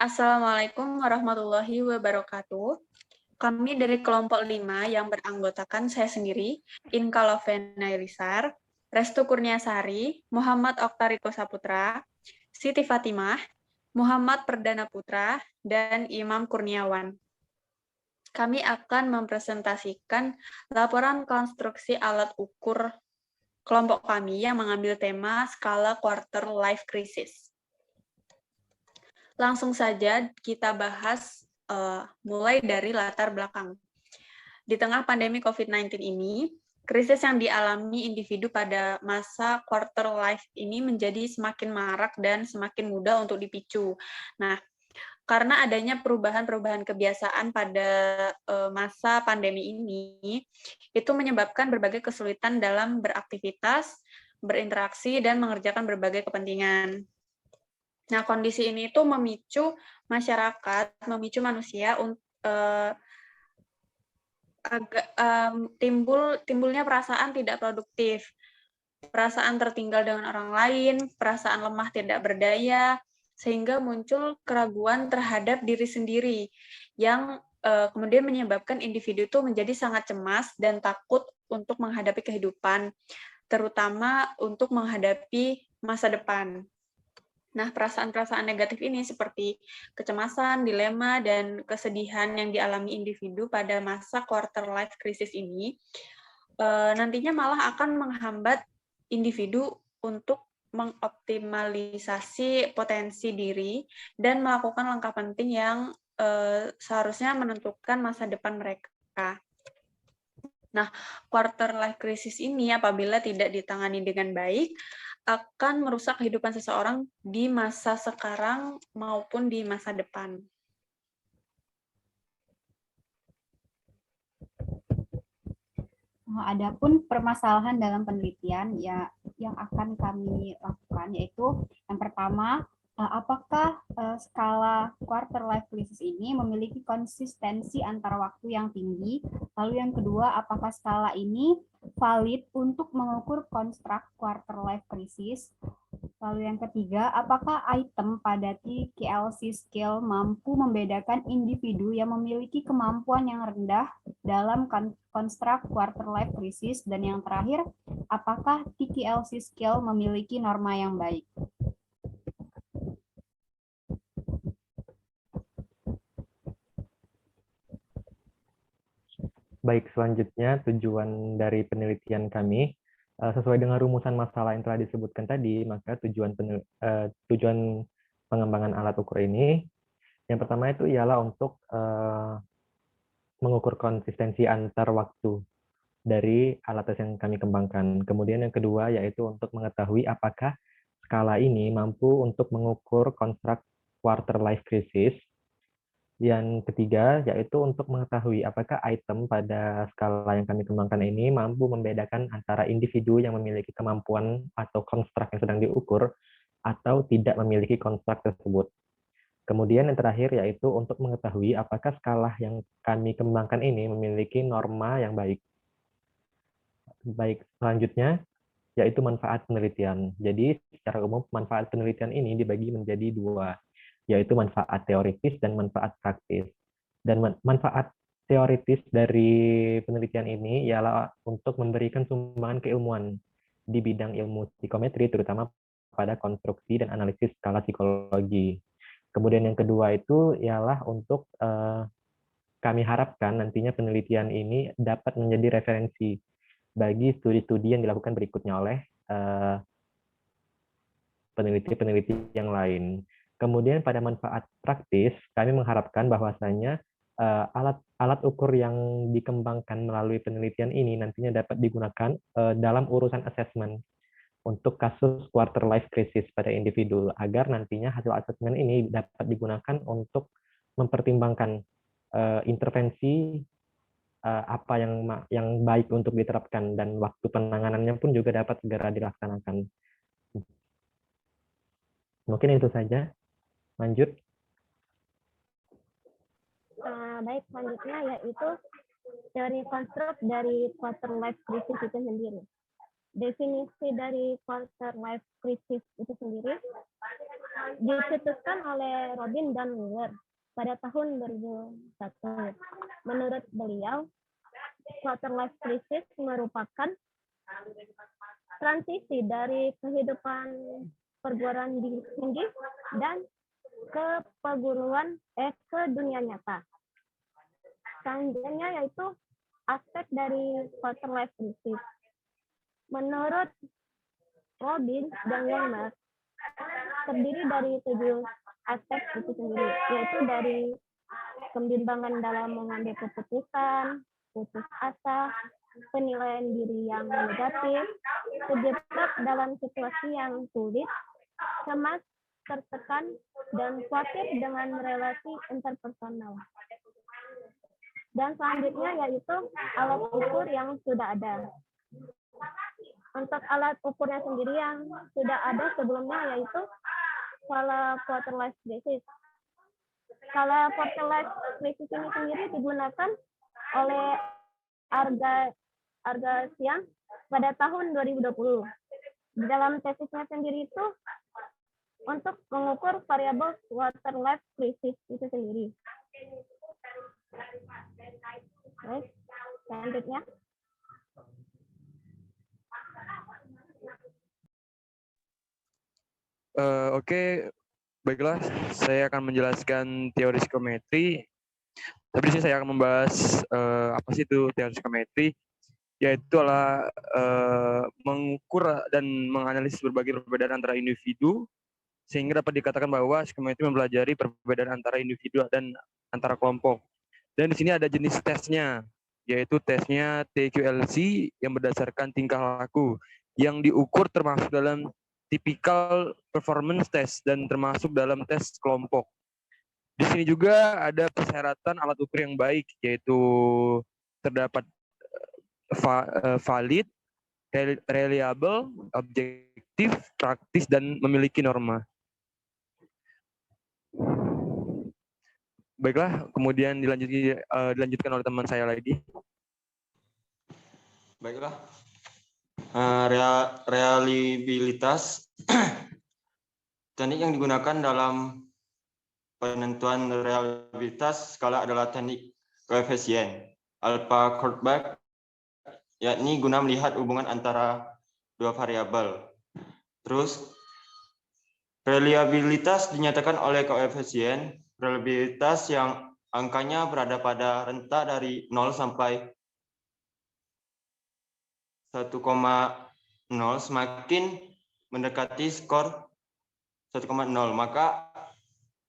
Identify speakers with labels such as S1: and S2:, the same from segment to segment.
S1: Assalamualaikum warahmatullahi wabarakatuh. Kami dari kelompok 5 yang beranggotakan saya sendiri, Inka Lovena, Restu Kurniasari, Muhammad Oktariko Saputra, Siti Fatimah, Muhammad Perdana Putra, dan Imam Kurniawan. Kami akan mempresentasikan laporan konstruksi alat ukur kelompok kami yang mengambil tema skala quarter life crisis. Langsung saja kita bahas mulai dari latar belakang. Di tengah pandemi COVID-19 ini, krisis yang dialami individu pada masa quarter life ini menjadi semakin marak dan semakin mudah untuk dipicu. Nah, karena adanya perubahan-perubahan kebiasaan pada masa pandemi ini, itu menyebabkan berbagai kesulitan dalam beraktivitas, berinteraksi, dan mengerjakan berbagai kepentingan. Nah, kondisi ini tuh memicu masyarakat, memicu manusia timbulnya perasaan tidak produktif, perasaan tertinggal dengan orang lain, perasaan lemah tidak berdaya, sehingga muncul keraguan terhadap diri sendiri yang kemudian menyebabkan individu itu menjadi sangat cemas dan takut untuk menghadapi kehidupan, terutama untuk menghadapi masa depan. Nah, perasaan-perasaan negatif ini seperti kecemasan, dilema, dan kesedihan yang dialami individu pada masa quarter life crisis ini nantinya malah akan menghambat individu untuk mengoptimalisasi potensi diri dan melakukan langkah penting yang seharusnya menentukan masa depan mereka. Nah, quarter life crisis ini apabila tidak ditangani dengan baik, akan merusak kehidupan seseorang di masa sekarang maupun di masa depan.
S2: Adapun permasalahan dalam penelitian ya yang akan kami lakukan yaitu yang pertama, apakah skala quarter life crisis ini memiliki konsistensi antara waktu yang tinggi? Lalu yang kedua, apakah skala ini valid untuk mengukur konstruk quarter life crisis? Lalu yang ketiga, apakah item pada TKLC scale mampu membedakan individu yang memiliki kemampuan yang rendah dalam konstruk quarter life crisis? Dan yang terakhir, apakah TKLC scale memiliki norma yang baik?
S3: Baik, selanjutnya tujuan dari penelitian kami sesuai dengan rumusan masalah yang telah disebutkan tadi, maka tujuan pengembangan alat ukur ini yang pertama itu ialah untuk mengukur konsistensi antar waktu dari alat tes yang kami kembangkan. Kemudian yang kedua yaitu untuk mengetahui apakah skala ini mampu untuk mengukur konstruk quarter life crisis. Yang ketiga, yaitu untuk mengetahui apakah item pada skala yang kami kembangkan ini mampu membedakan antara individu yang memiliki kemampuan atau konstruk yang sedang diukur atau tidak memiliki konstruk tersebut. Kemudian yang terakhir, yaitu untuk mengetahui apakah skala yang kami kembangkan ini memiliki norma yang baik. Baik, selanjutnya, yaitu manfaat penelitian. Jadi, secara umum, manfaat penelitian ini dibagi menjadi dua, yaitu manfaat teoritis dan manfaat praktis. Dan manfaat teoritis dari penelitian ini ialah untuk memberikan sumbangan keilmuan di bidang ilmu psikometri, terutama pada konstruksi dan analisis skala psikologi. Kemudian yang kedua itu ialah untuk kami harapkan nantinya penelitian ini dapat menjadi referensi bagi studi-studi yang dilakukan berikutnya oleh peneliti-peneliti yang lain. Kemudian pada manfaat praktis, kami mengharapkan bahwasanya alat ukur yang dikembangkan melalui penelitian ini nantinya dapat digunakan dalam urusan assessment untuk kasus quarter life crisis pada individu, agar nantinya hasil assessment ini dapat digunakan untuk mempertimbangkan intervensi apa yang baik untuk diterapkan, dan waktu penanganannya pun juga dapat segera dilaksanakan. Mungkin itu saja. Lanjut.
S4: Baik, selanjutnya yaitu teori konstruk dari quarter life crisis itu sendiri. Definisi dari quarter life crisis itu sendiri dicetuskan oleh Robin dan Wheeler pada tahun 2001. Menurut beliau, quarter life crisis merupakan transisi dari kehidupan perguruan tinggi dan ke ke dunia nyata. Selanjutnya yaitu aspek dari quarter life crisis. Menurut Robin dan Wheeler, terdiri dari 7 aspek itu sendiri, yaitu dari kebimbangan dalam mengambil keputusan, putus asa, penilaian diri yang negatif, terjebak dalam situasi yang sulit, cemas, tertekan, dan khawatir dengan relasi interpersonal. Dan selanjutnya yaitu alat ukur yang sudah ada. Untuk alat ukurnya sendiri yang sudah ada sebelumnya yaitu skala quarter life crisis. Skala quarter life crisis ini sendiri digunakan oleh Argasian pada tahun 2020. Di dalam tesisnya sendiri itu untuk mengukur variabel quarter life crisis itu sendiri. Baik, selanjutnya.
S5: Oke, baiklah, saya akan menjelaskan teori psikometri. Tapi di sini saya akan membahas apa sih itu teori psikometri, yaitu adalah mengukur dan menganalisis berbagai perbedaan antara individu, sehingga dapat dikatakan bahwa psikometri mempelajari perbedaan antara individu dan antara kelompok. Dan di sini ada jenis tesnya, yaitu tesnya TQLC yang berdasarkan tingkah laku, yang diukur termasuk dalam typical performance test dan termasuk dalam tes kelompok. Di sini juga ada persyaratan alat ukur yang baik, yaitu terdapat valid, reliable, objektif, praktis, dan memiliki norma. Baiklah, kemudian dilanjutkan oleh teman saya lagi.
S6: Baiklah. Reliabilitas teknik yang digunakan dalam penentuan reliabilitas skala adalah teknik koefisien alpha Kurzbach, yakni guna melihat hubungan antara dua variabel. Terus reliabilitas dinyatakan oleh koefisien reliabilitas yang angkanya berada pada rentang dari 0 sampai 1,0, semakin mendekati skor 1,0, maka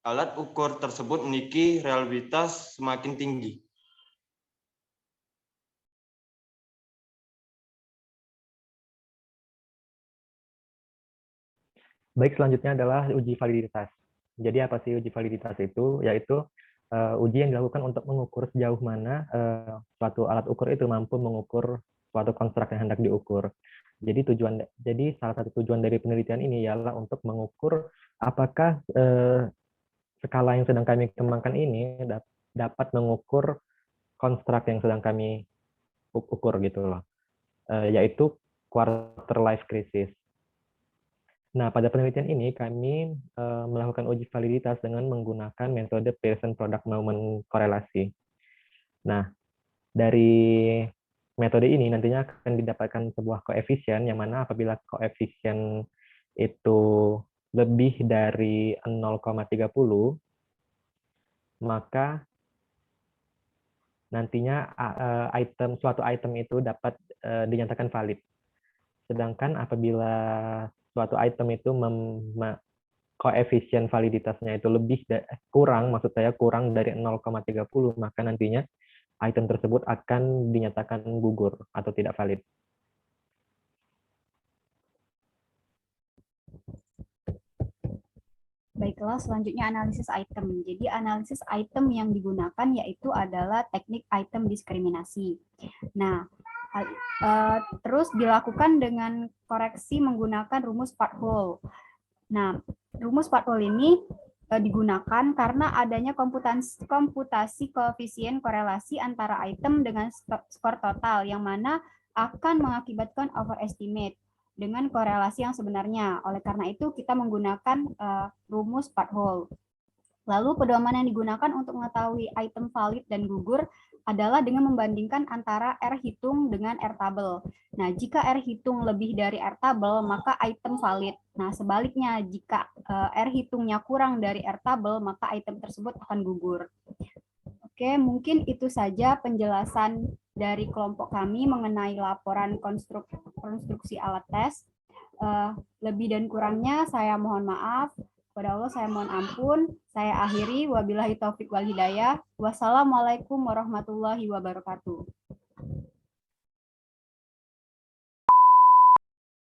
S6: alat ukur tersebut memiliki reliabilitas semakin tinggi.
S3: Baik, selanjutnya adalah uji validitas. Jadi apa sih uji validitas itu? Yaitu uji yang dilakukan untuk mengukur sejauh mana suatu alat ukur itu mampu mengukur suatu konstruk yang hendak diukur. Jadi salah satu tujuan dari penelitian ini ialah untuk mengukur apakah skala yang sedang kami kembangkan ini dapat mengukur konstruk yang sedang kami ukur gitu loh, yaitu quarter life crisis. Nah, pada penelitian ini kami melakukan uji validitas dengan menggunakan metode Pearson Product Moment korelasi. Nah, dari metode ini nantinya akan didapatkan sebuah koefisien yang mana apabila koefisien itu lebih dari 0,30, maka nantinya suatu item itu dapat dinyatakan valid. Sedangkan apabila suatu item itu koefisien validitasnya itu kurang dari 0,30, maka nantinya item tersebut akan dinyatakan gugur atau tidak valid.
S2: Baiklah, selanjutnya analisis item. Jadi analisis item yang digunakan yaitu adalah teknik item diskriminasi. Nah, terus dilakukan dengan koreksi menggunakan rumus part-hole. Nah, rumus part-hole ini digunakan karena adanya komputasi koefisien korelasi antara item dengan skor total yang mana akan mengakibatkan overestimate. dengan korelasi yang sebenarnya. Oleh karena itu, kita menggunakan rumus part whole. Lalu pedoman yang digunakan untuk mengetahui item valid dan gugur adalah dengan membandingkan antara R hitung dengan R tabel. Nah, jika R hitung lebih dari R tabel, maka item valid. Nah, sebaliknya, jika R hitungnya kurang dari R tabel, maka item tersebut akan gugur. Oke, mungkin itu saja penjelasan dari kelompok kami mengenai laporan konstruksi alat tes. Lebih dan kurangnya saya mohon maaf. Kepada Allah saya mohon ampun. Saya akhiri. Wabillahi taufik wal hidayah. Wassalamualaikum warahmatullahi wabarakatuh.